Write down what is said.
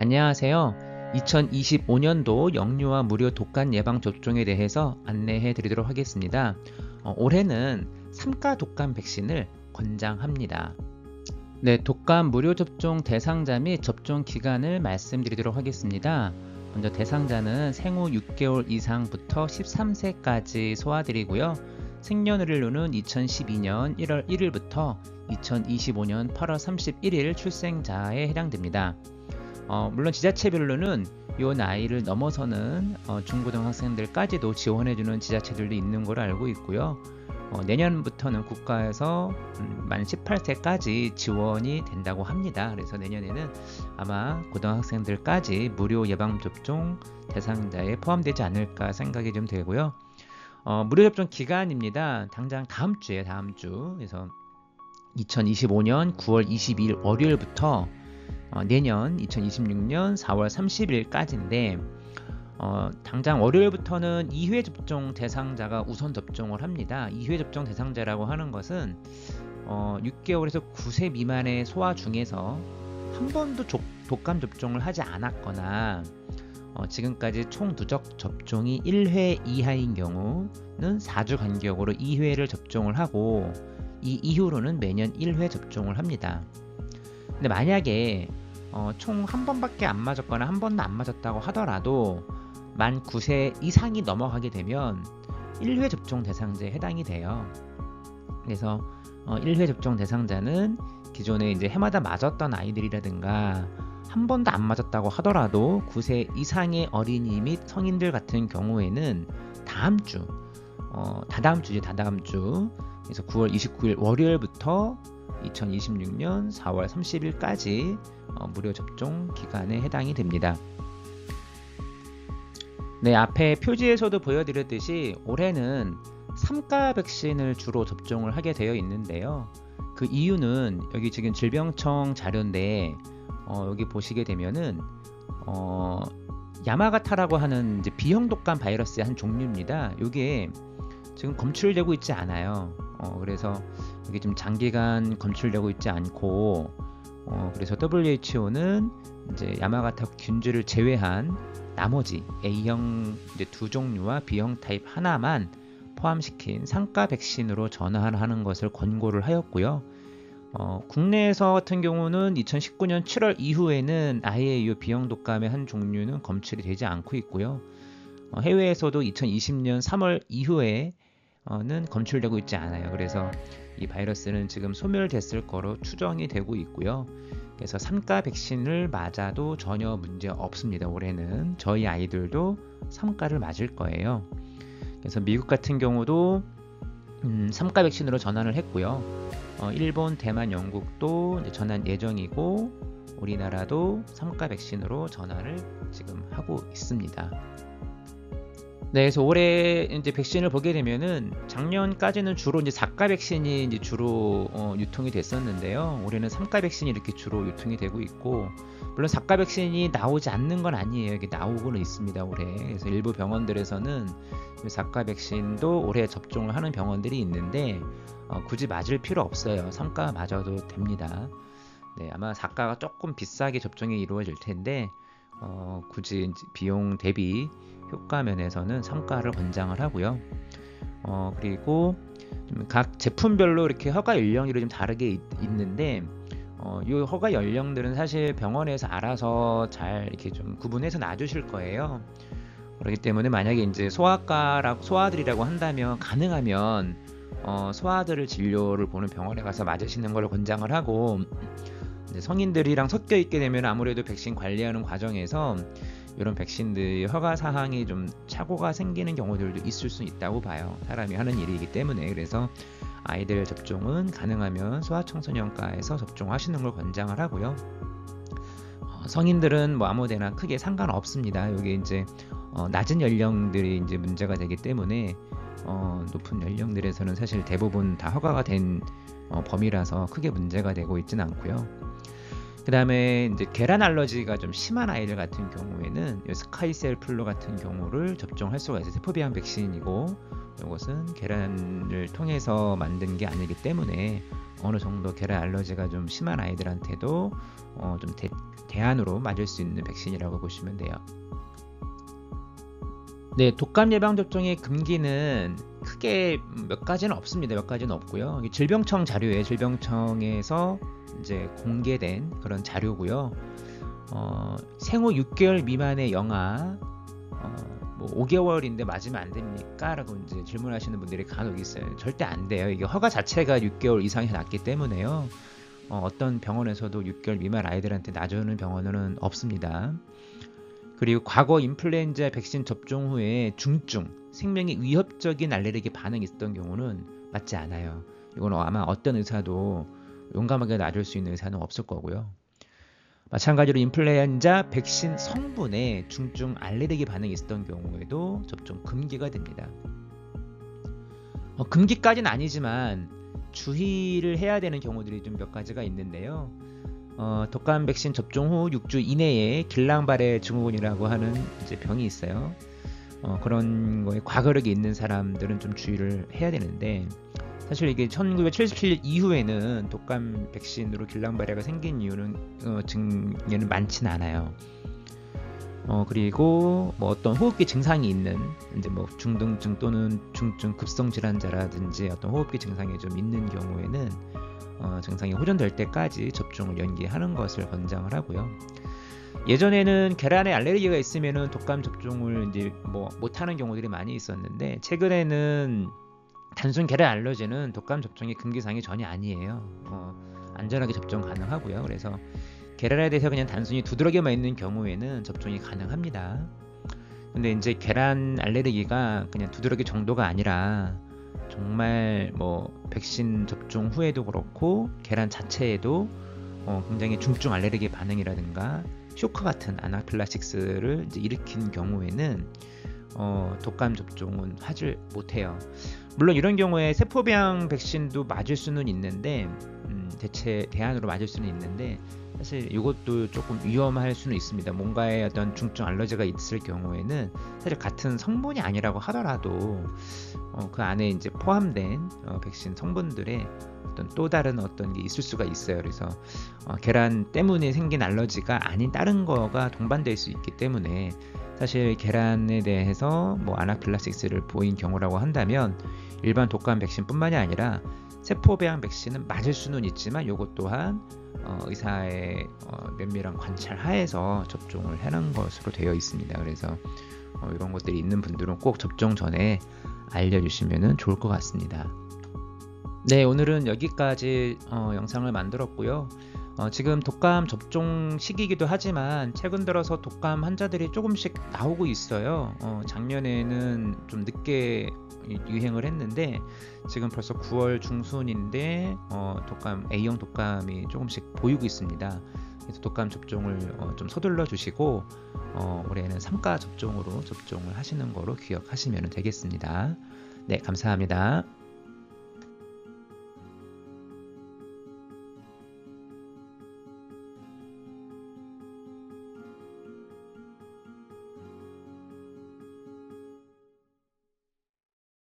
안녕하세요. 2025년도 영유아 무료 독감 예방 접종에 대해서 안내해 드리도록 하겠습니다. 올해는 3가 독감 백신을 권장합니다. 네, 독감 무료 접종 대상자 및 접종 기간을 말씀드리도록 하겠습니다. 먼저 대상자는 생후 6개월 이상부터 13세까지 소아들이고요. 생년월일로는 2012년 1월 1일부터 2025년 8월 31일 출생자에 해당됩니다. 물론 지자체별로는 이 나이를 넘어서는 중고등학생들까지도 지원해주는 지자체들도 있는 걸로 알고 있고요. 내년부터는 국가에서 만 18세까지 지원이 된다고 합니다. 그래서 내년에는 아마 고등학생들까지 무료 예방접종 대상자에 포함되지 않을까 생각이 좀 되고요. 무료 접종 기간입니다. 당장 다음 주에 다음 주. 그래서 2025년 9월 22일 월요일부터 내년 2026년 4월 30일까지인데 당장 월요일부터는 2회 접종 대상자가 우선 접종을 합니다. 2회 접종 대상자라고 하는 것은 6개월에서 9세 미만의 소아 중에서 한 번도 독감 접종을 하지 않았거나 지금까지 총 누적 접종이 1회 이하인 경우는 4주 간격으로 2회를 접종을 하고 이 이후로는 매년 1회 접종을 합니다. 근데 만약에 총 한 번밖에 안 맞았거나 한 번도 안 맞았다고 하더라도 만 9세 이상이 넘어가게 되면 1회 접종 대상자에 해당이 돼요. 그래서 1회 접종 대상자는 기존에 이제 해마다 맞았던 아이들이라든가 한 번도 안 맞았다고 하더라도 9세 이상의 어린이 및 성인들 같은 경우에는 다다음 주 그래서 9월 29일 월요일부터 2026년 4월 30일까지 무료 접종 기간에 해당이 됩니다. 네, 앞에 표지에서도 보여드렸듯이 올해는 3가 백신을 주로 접종을 하게 되어 있는데요. 그 이유는 여기 지금 질병청 자료인데 여기 보시게 되면은 야마가타라고 하는 이제 B형 독감 바이러스의 한 종류입니다. 이게 지금 검출되고 있지 않아요. 그래서 이게 좀 장기간 검출되고 있지 않고 그래서 WHO는 이제 야마가타 균주를 제외한 나머지 A형 이제 두 종류와 B형 타입 하나만 포함시킨 3가 백신으로 전환하는 것을 권고를 하였고요. 국내에서 같은 경우는 2019년 7월 이후에는 아예 이 B형 독감의 한 종류는 검출이 되지 않고 있고요. 해외에서도 2020년 3월 이후에는 검출되고 있지 않아요. 그래서 이 바이러스는 지금 소멸됐을 거로 추정이 되고 있고요. 그래서 3가 백신을 맞아도 전혀 문제 없습니다. 올해는 저희 아이들도 3가를 맞을 거예요. 그래서 미국 같은 경우도 3가 백신으로 전환을 했고요. 일본, 대만, 영국도 이제 전환 예정이고 우리나라도 3가 백신으로 전환을 지금 하고 있습니다. 네, 그래서 올해 이제 백신을 보게 되면은 작년까지는 주로 이제 4가 백신이 이제 주로 유통이 됐었는데요. 올해는 3가 백신이 이렇게 주로 유통이 되고 있고, 물론 4가 백신이 나오지 않는 건 아니에요. 이게 나오고는 있습니다, 올해. 그래서 일부 병원들에서는 4가 백신도 올해 접종을 하는 병원들이 있는데 굳이 맞을 필요 없어요. 3가 맞아도 됩니다. 네, 아마 4가가 조금 비싸게 접종이 이루어질 텐데 굳이 비용 대비 효과 면에서는 3가를 권장을 하고요. 그리고 각 제품별로 이렇게 허가 연령이 좀 다르게 있는데 이 허가 연령들은 사실 병원에서 알아서 잘 이렇게 좀 구분해서 놔주실 거예요. 그렇기 때문에 만약에 이제 소아들이라고 한다면 가능하면 소아들을 진료를 보는 병원에 가서 맞으시는 걸 권장을 하고, 이제 성인들이랑 섞여 있게 되면 아무래도 백신 관리하는 과정에서 이런 백신들 허가 사항이 좀 착오가 생기는 경우들도 있을 수 있다고 봐요. 사람이 하는 일이기 때문에. 그래서 아이들 접종은 가능하면 소아청소년과에서 접종하시는 걸 권장을 하고요. 성인들은 뭐 아무데나 크게 상관없습니다. 이게 이제 낮은 연령들이 이제 문제가 되기 때문에 높은 연령들에서는 사실 대부분 다 허가가 된 범위라서 크게 문제가 되고 있지는 않고요. 그 다음에 이제 계란 알러지가 좀 심한 아이들 같은 경우에는 스카이셀 플루 같은 경우를 접종할 수가 있어요. 세포비양 백신이고 이것은 계란을 통해서 만든 게 아니기 때문에 어느 정도 계란 알러지가 좀 심한 아이들한테도 좀 대안으로 맞을 수 있는 백신이라고 보시면 돼요. 네, 독감 예방 접종의 금기는 크게 몇 가지는 없습니다. 몇 가지는 없고요. 질병청 자료에 질병청에서 이제 공개된 그런 자료고요. 생후 6개월 미만의 영아, 뭐 5개월인데 맞으면 안 됩니까? 라고 이제 질문하시는 분들이 간혹 있어요. 절대 안 돼요. 이게 허가 자체가 6개월 이상이 났기 때문에요. 어떤 병원에서도 6개월 미만 아이들한테 놔주는 병원은 없습니다. 그리고 과거 인플루엔자 백신 접종 후에 중증, 생명에 위협적인 알레르기 반응이 있었던 경우는 맞지 않아요. 이건 아마 어떤 의사도 용감하게 놔줄 수 있는 의사는 없을 거고요. 마찬가지로 인플루엔자 백신 성분에 중증 알레르기 반응이 있었던 경우에도 접종 금기가 됩니다. 금기까지는 아니지만 주의를 해야 되는 경우들이 좀 몇 가지가 있는데요. 독감 백신 접종 후 6주 이내에 길랑발해 증후군이라고 하는 이제 병이 있어요. 그런 거에 과거력이 있는 사람들은 좀 주의를 해야 되는데, 사실 이게 1977 이후에는 독감 백신으로 길랑발해가 생긴 증례는 많지는 않아요. 그리고 뭐 어떤 호흡기 증상이 있는 이제 뭐 중등증 또는 중증 급성 질환자라든지 어떤 호흡기 증상이 좀 있는 경우에는 증상이 호전될 때까지 접종을 연기하는 것을 권장을 하고요. 예전에는 계란에 알레르기가 있으면은 독감 접종을 이제 뭐 못하는 경우들이 많이 있었는데, 최근에는 단순 계란 알러지는 독감 접종의 금기사항이 전혀 아니에요. 안전하게 접종 가능하고요. 그래서 계란에 대해서 그냥 단순히 두드러기만 있는 경우에는 접종이 가능합니다. 근데 이제 계란 알레르기가 그냥 두드러기 정도가 아니라 정말 뭐 백신 접종 후에도 그렇고 계란 자체에도 굉장히 중증 알레르기 반응이라든가 쇼크 같은 아나필락시스를 이제 일으킨 경우에는 독감 접종은 하질 못해요. 물론 이런 경우에 세포병 백신도 맞을 수는 있는데 대안으로 맞을 수는 있는데, 사실 이것도 조금 위험할 수는 있습니다. 뭔가의 어떤 중증 알러지가 있을 경우에는 사실 같은 성분이 아니라고 하더라도 그 안에 이제 포함된 백신 성분들의 어떤 또 다른 어떤 게 있을 수가 있어요. 그래서 계란 때문에 생긴 알러지가 아닌 다른 거가 동반될 수 있기 때문에, 사실 계란에 대해서 뭐 아나필락시스를 보인 경우라고 한다면 일반 독감 백신뿐만이 아니라 세포배양 백신은 맞을 수는 있지만 이것 또한 의사의 면밀한 관찰 하에서 접종을 해놓은 것으로 되어 있습니다. 그래서 이런 것들이 있는 분들은 꼭 접종 전에 알려주시면 좋을 것 같습니다. 네, 오늘은 여기까지 영상을 만들었고요. 지금 독감 접종 시기이기도 하지만 최근 들어서 독감 환자들이 조금씩 나오고 있어요. 작년에는 좀 늦게 유행을 했는데 지금 벌써 9월 중순인데 독감 A형 독감이 조금씩 보이고 있습니다. 그래서 독감 접종을 좀 서둘러 주시고 올해는 3가 접종으로 접종을 하시는 거로 기억하시면 되겠습니다. 네, 감사합니다.